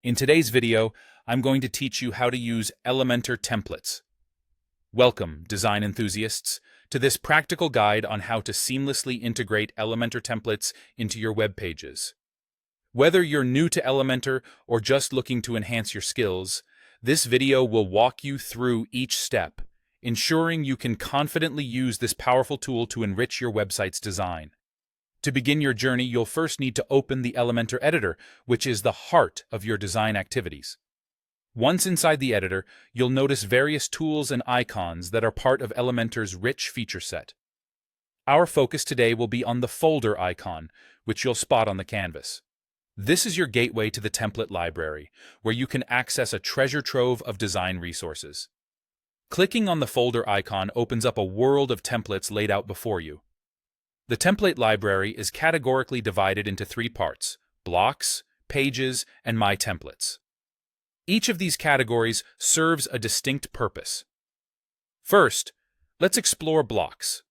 In today's video, I'm going to teach you how to use Elementor templates. Welcome, design enthusiasts, to this practical guide on how to seamlessly integrate Elementor templates into your web pages. Whether you're new to Elementor or just looking to enhance your skills, this video will walk you through each step, ensuring you can confidently use this powerful tool to enrich your website's design. To begin your journey, you'll first need to open the Elementor editor, which is the heart of your design activities. Once inside the editor, you'll notice various tools and icons that are part of Elementor's rich feature set. Our focus today will be on the folder icon, which you'll spot on the canvas. This is your gateway to the template library, where you can access a treasure trove of design resources. Clicking on the folder icon opens up a world of templates laid out before you. The template library is categorically divided into three parts: blocks, pages, and My Templates. Each of these categories serves a distinct purpose. First, let's explore blocks.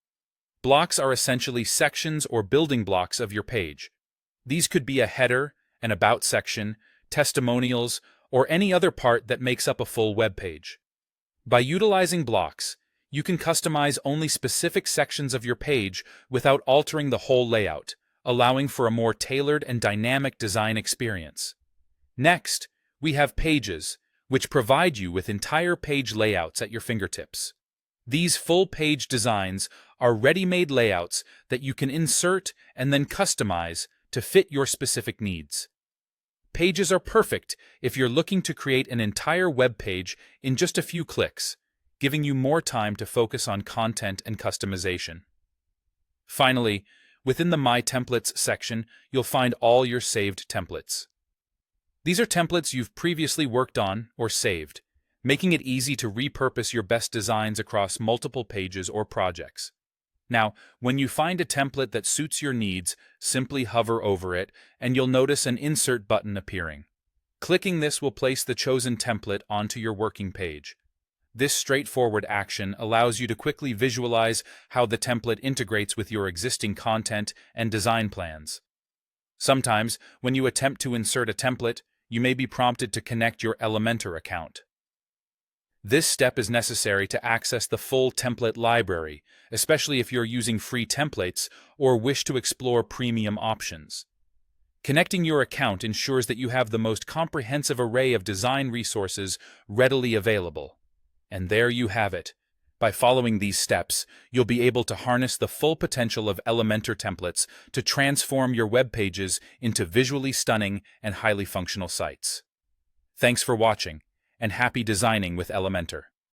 Blocks are essentially sections or building blocks of your page. These could be a header, an about section, testimonials, or any other part that makes up a full web page. By utilizing blocks, you can customize only specific sections of your page without altering the whole layout, allowing for a more tailored and dynamic design experience. Next, we have pages, which provide you with entire page layouts at your fingertips. These full-page designs are ready-made layouts that you can insert and then customize to fit your specific needs. Pages are perfect if you're looking to create an entire web page in just a few clicks, giving you more time to focus on content and customization. Finally, within the My Templates section, you'll find all your saved templates. These are templates you've previously worked on or saved, making it easy to repurpose your best designs across multiple pages or projects. Now, when you find a template that suits your needs, simply hover over it, and you'll notice an Insert button appearing. Clicking this will place the chosen template onto your working page. This straightforward action allows you to quickly visualize how the template integrates with your existing content and design plans. Sometimes, when you attempt to insert a template, you may be prompted to connect your Elementor account. This step is necessary to access the full template library, especially if you're using free templates or wish to explore premium options. Connecting your account ensures that you have the most comprehensive array of design resources readily available. And there you have it. By following these steps, you'll be able to harness the full potential of Elementor templates to transform your web pages into visually stunning and highly functional sites. Thanks for watching, and happy designing with Elementor.